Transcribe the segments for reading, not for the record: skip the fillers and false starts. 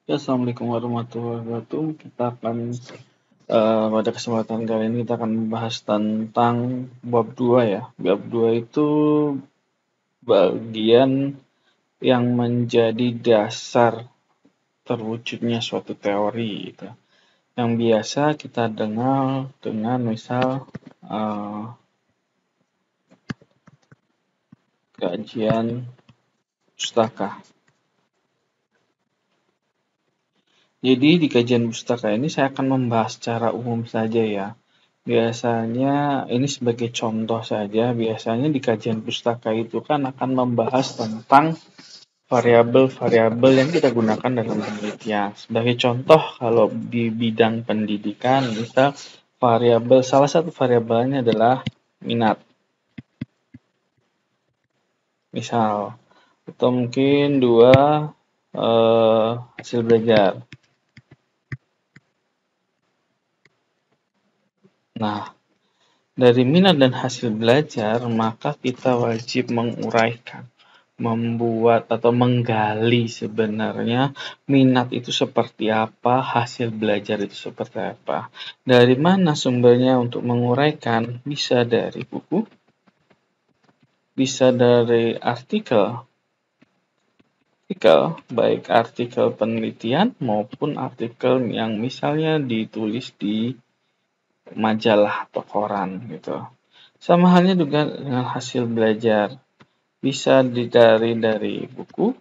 Ya, Assalamualaikum warahmatullahi wabarakatuh. Kita akan pada kesempatan kali ini kita akan membahas tentang bab 2 ya. Bab 2 itu bagian yang menjadi dasar terwujudnya suatu teori gitu. Yang biasa kita dengar dengan misal kajian pustaka. Jadi di kajian pustaka ini saya akan membahas secara umum saja ya. Biasanya ini sebagai contoh saja, biasanya di kajian pustaka itu kan akan membahas tentang variabel-variabel yang kita gunakan dalam penelitian. Sebagai contoh kalau di bidang pendidikan, misal salah satu variabelnya adalah minat. Misal, atau mungkin dua hasil belajar. Nah, dari minat dan hasil belajar, maka kita wajib menguraikan, membuat atau menggali sebenarnya minat itu seperti apa, hasil belajar itu seperti apa. Dari mana sumbernya untuk menguraikan? Bisa dari buku, bisa dari artikel, baik artikel penelitian maupun artikel yang misalnya ditulis di majalah atau koran gitu. Sama halnya juga dengan hasil belajar. Bisa dari buku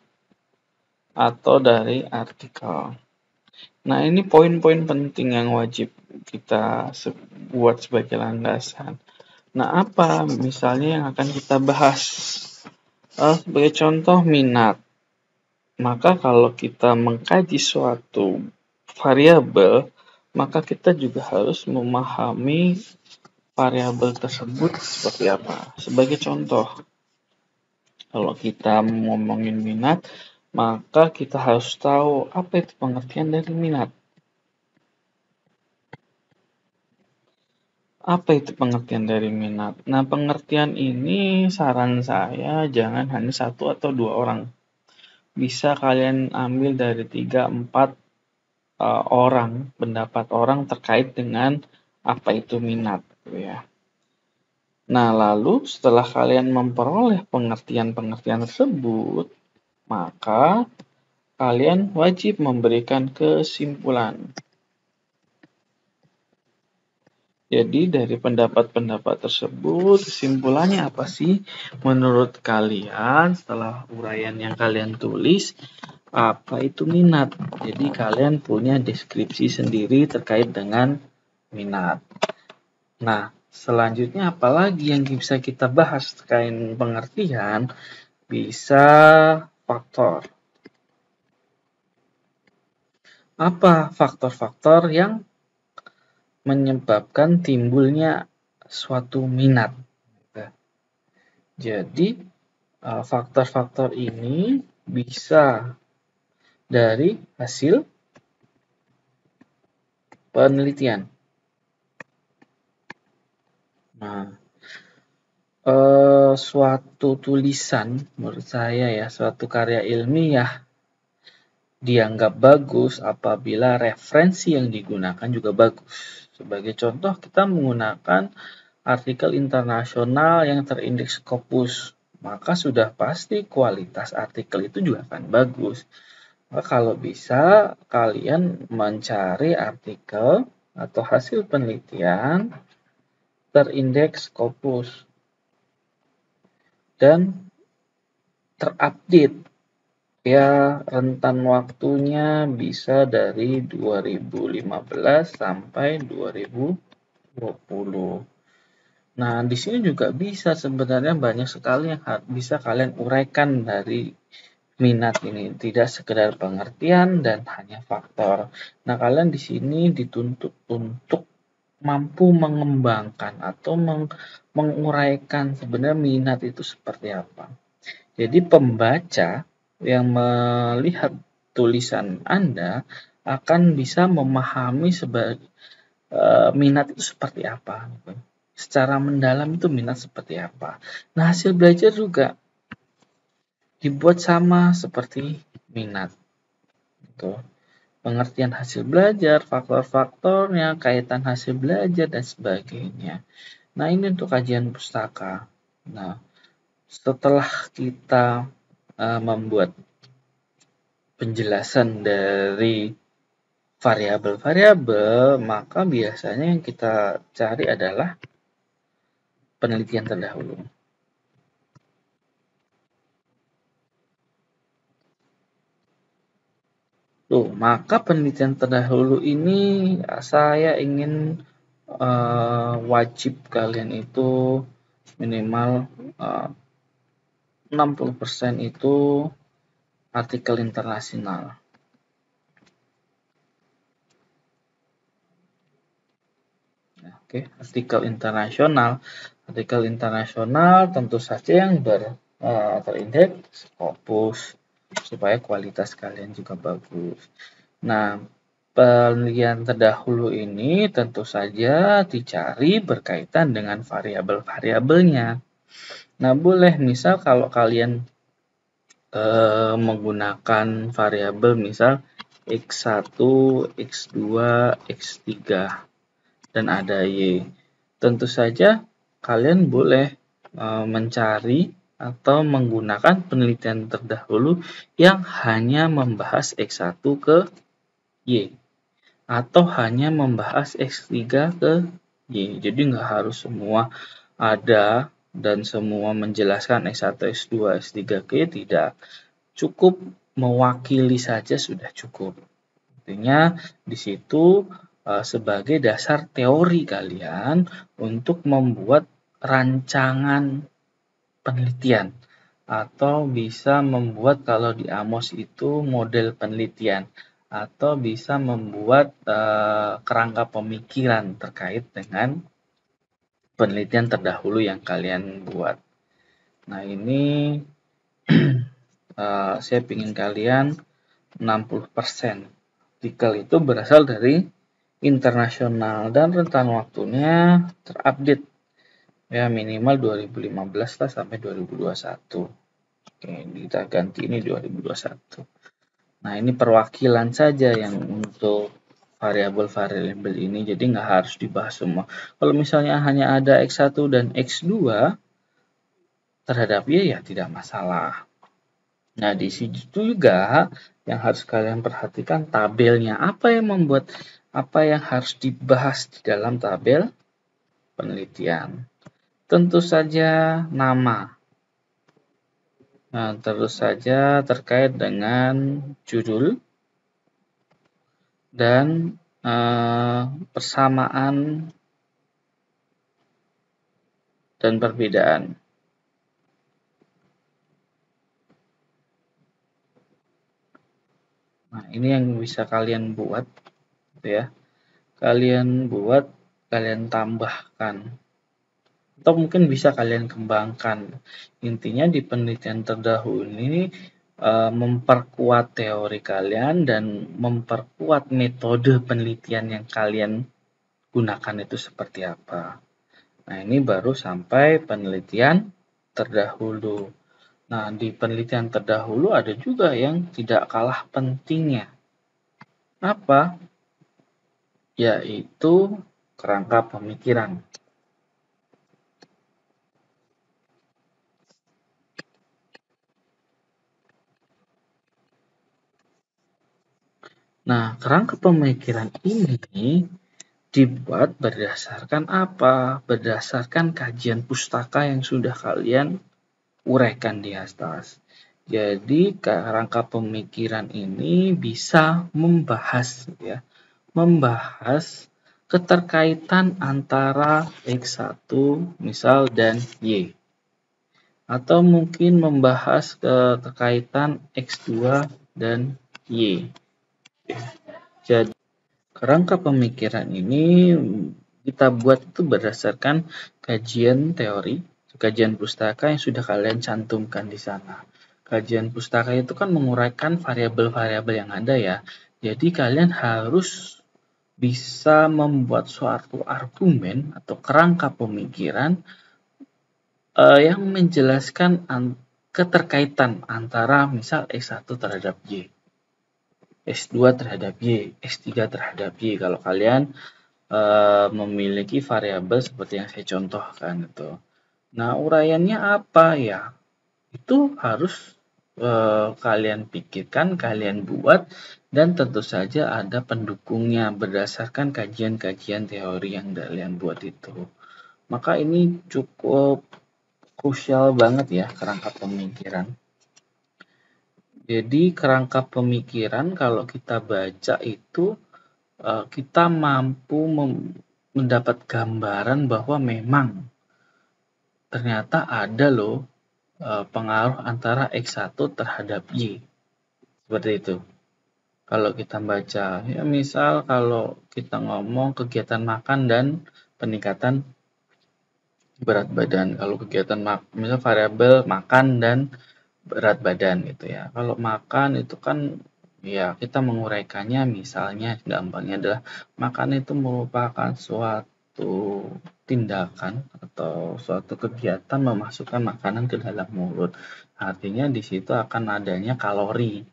atau dari artikel. Nah, ini poin-poin penting yang wajib kita buat sebagai landasan. Nah, apa misalnya yang akan kita bahas? Sebagai contoh minat. Maka kalau kita mengkaji suatu variabel, maka kita juga harus memahami variabel tersebut seperti apa. Sebagai contoh, kalau kita ngomongin minat, maka kita harus tahu apa itu pengertian dari minat. Apa itu pengertian dari minat? Nah, pengertian ini saran saya jangan hanya satu atau dua orang. Bisa kalian ambil dari 3-4 orang, pendapat orang terkait dengan apa itu minat. Gitu ya. Nah, lalu setelah kalian memperoleh pengertian-pengertian tersebut, maka kalian wajib memberikan kesimpulan. Jadi dari pendapat-pendapat tersebut, kesimpulannya apa sih? Menurut kalian setelah uraian yang kalian tulis, apa itu minat? Jadi kalian punya deskripsi sendiri terkait dengan minat. Nah, selanjutnya apalagi yang bisa kita bahas terkait pengertian? Bisa faktor. Apa faktor-faktor yang menyebabkan timbulnya suatu minat? Jadi, faktor-faktor ini bisa dari hasil penelitian. Nah, suatu tulisan menurut saya ya, suatu karya ilmiah dianggap bagus apabila referensi yang digunakan juga bagus. Sebagai contoh, kita menggunakan artikel internasional yang terindeks Scopus, maka sudah pasti kualitas artikel itu juga akan bagus. Maka kalau bisa, kalian mencari artikel atau hasil penelitian terindeks Scopus dan terupdate. Ya, rentan waktunya bisa dari 2015 sampai 2020. Nah, di sini juga bisa sebenarnya banyak sekali yang bisa kalian uraikan dari minat ini, tidak sekedar pengertian dan hanya faktor. Nah, kalian di sini dituntut untuk mampu mengembangkan atau menguraikan sebenarnya minat itu seperti apa. Jadi pembaca yang melihat tulisan Anda akan bisa memahami minat itu seperti apa. Secara mendalam itu minat seperti apa. Nah, hasil belajar juga dibuat sama seperti minat. Gitu. pengertian hasil belajar, faktor-faktornya, kaitan hasil belajar, dan sebagainya. Nah, ini untuk kajian pustaka. Nah, setelah kita membuat penjelasan dari variabel-variabel, maka biasanya yang kita cari adalah penelitian terdahulu. Maka penelitian terdahulu ini saya ingin wajib kalian itu minimal 60% itu artikel internasional. Oke, artikel internasional. Artikel internasional tentu saja yang terindeks Scopus, supaya kualitas kalian juga bagus. Nah, penelitian terdahulu ini tentu saja dicari berkaitan dengan variabel-variabelnya. Nah, boleh misal kalau kalian menggunakan variabel misal X1, X2, X3, dan ada Y. Tentu saja kalian boleh mencari atau menggunakan penelitian terdahulu yang hanya membahas X1 ke Y, atau hanya membahas X3 ke Y. Jadi nggak harus semua ada dan semua menjelaskan X1, X2, X3 ke Y, tidak. Cukup mewakili saja sudah cukup. Artinya di situ sebagai dasar teori kalian untuk membuat rancangan penelitian, atau bisa membuat kalau di Amos itu model penelitian, atau bisa membuat kerangka pemikiran terkait dengan penelitian terdahulu yang kalian buat. Nah, ini saya ingin kalian 60% artikel itu berasal dari internasional dan rentan waktunya terupdate ya minimal 2015 lah sampai 2021. Oke, kita ganti ini 2021. Nah, ini perwakilan saja yang untuk variabel-variabel ini, jadi nggak harus dibahas semua. Kalau misalnya hanya ada X1 dan X2 terhadap Y, ya tidak masalah. Nah, di situ juga yang harus kalian perhatikan tabelnya. Apa yang harus dibahas di dalam tabel penelitian? Tentu saja nama. Nah, terus saja terkait dengan judul dan persamaan dan perbedaan. Nah, ini yang bisa kalian buat, gitu ya. Kalian buat, kalian tambahkan, atau mungkin bisa kalian kembangkan. Intinya di penelitian terdahulu ini memperkuat teori kalian dan memperkuat metode penelitian yang kalian gunakan itu seperti apa. Nah, ini baru sampai penelitian terdahulu. Nah, di penelitian terdahulu ada juga yang tidak kalah pentingnya. Apa? Yaitu kerangka pemikiran. Nah, kerangka pemikiran ini dibuat berdasarkan apa? Berdasarkan kajian pustaka yang sudah kalian uraikan di atas. Jadi, kerangka pemikiran ini bisa membahas keterkaitan antara X1 misal dan Y. Atau mungkin membahas keterkaitan X2 dan Y. Jadi, kerangka pemikiran ini kita buat itu berdasarkan kajian teori, kajian pustaka yang sudah kalian cantumkan di sana. Kajian pustaka itu kan menguraikan variabel-variabel yang ada ya. Jadi kalian harus bisa membuat suatu argumen atau kerangka pemikiran yang menjelaskan keterkaitan antara misal X1 terhadap Y. S2 terhadap Y, S3 terhadap Y. Kalau kalian memiliki variabel seperti yang saya contohkan itu. Nah, uraiannya apa ya? Itu harus kalian pikirkan, kalian buat, dan tentu saja ada pendukungnya berdasarkan kajian-kajian teori yang kalian buat itu. Maka ini cukup krusial banget ya kerangka pemikiran. Jadi kerangka pemikiran kalau kita baca itu kita mampu mendapat gambaran bahwa memang ternyata ada loh pengaruh antara X1 terhadap Y. Seperti itu. Kalau kita baca, ya misal kalau kita ngomong kegiatan makan dan peningkatan berat badan. Kalau kegiatan misal variabel makan dan berat badan gitu ya. Kalau makan itu kan ya kita menguraikannya misalnya gampangnya adalah makan itu merupakan suatu tindakan atau suatu kegiatan memasukkan makanan ke dalam mulut. Artinya di situ akan adanya kalori,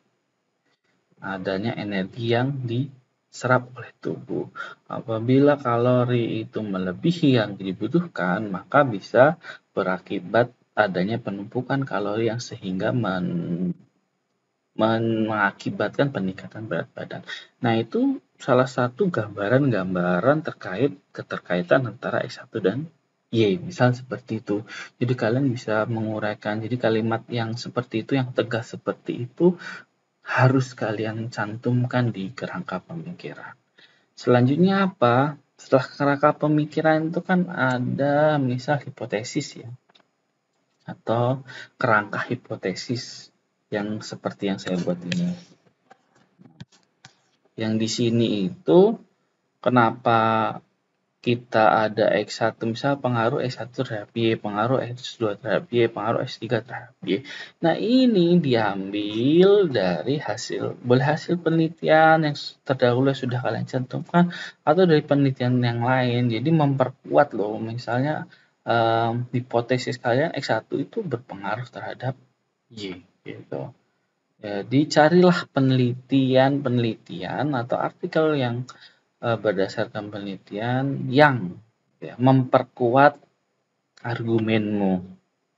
adanya energi yang diserap oleh tubuh. Apabila kalori itu melebihi yang dibutuhkan, maka bisa berakibat adanya penumpukan kalori yang sehingga mengakibatkan peningkatan berat badan. Nah, itu salah satu gambaran-gambaran terkait keterkaitan antara X1 dan Y, misal seperti itu. Jadi kalian bisa menguraikan, jadi kalimat yang seperti itu, yang tegas seperti itu, harus kalian cantumkan di kerangka pemikiran. Selanjutnya apa? Setelah kerangka pemikiran itu kan ada misal hipotesis ya, atau kerangka hipotesis yang seperti yang saya buat ini. Yang di sini itu kenapa kita ada X1, misal pengaruh X1 terhadap Y, pengaruh X2 terhadap Y, pengaruh X3 terhadap Y. Nah, ini diambil dari hasil penelitian yang terdahulu sudah kalian cantumkan atau dari penelitian yang lain. Jadi memperkuat loh, misalnya hipotesis kalian X1 itu berpengaruh terhadap Y gitu. Jadi carilah penelitian atau artikel yang berdasarkan penelitian yang memperkuat argumenmu.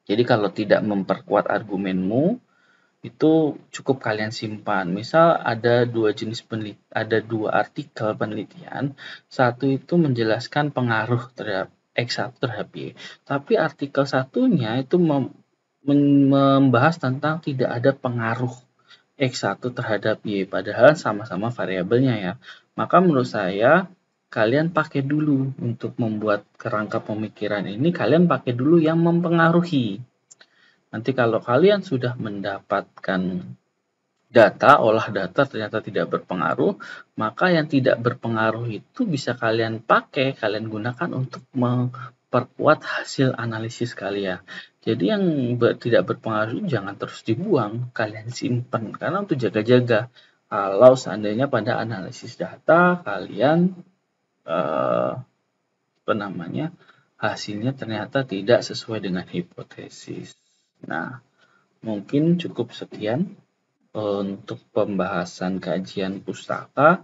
Jadi kalau tidak memperkuat argumenmu, itu cukup kalian simpan. Misal ada ada dua artikel penelitian, satu itu menjelaskan pengaruh terhadap X1 terhadap Y. Tapi artikel satunya itu membahas tentang tidak ada pengaruh X1 terhadap Y, padahal sama-sama variabelnya ya. Maka menurut saya, kalian pakai dulu untuk membuat kerangka pemikiran ini, kalian pakai dulu yang mempengaruhi. Nanti kalau kalian sudah mendapatkan olah data ternyata tidak berpengaruh, maka yang tidak berpengaruh itu bisa kalian pakai, kalian gunakan untuk memperkuat hasil analisis kalian. Jadi yang tidak berpengaruh jangan terus dibuang, kalian simpan karena untuk jaga-jaga. Kalau seandainya pada analisis data kalian hasilnya ternyata tidak sesuai dengan hipotesis. Nah, mungkin cukup sekian untuk pembahasan kajian pustaka.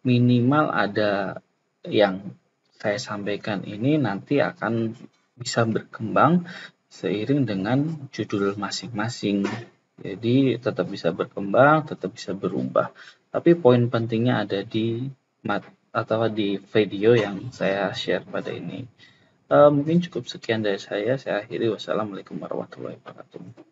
Minimal ada yang saya sampaikan ini nanti akan bisa berkembang seiring dengan judul masing-masing. Jadi tetap bisa berkembang, tetap bisa berubah. Tapi poin pentingnya ada di video yang saya share pada ini. Mungkin cukup sekian dari saya akhiri. Wassalamualaikum warahmatullahi wabarakatuh.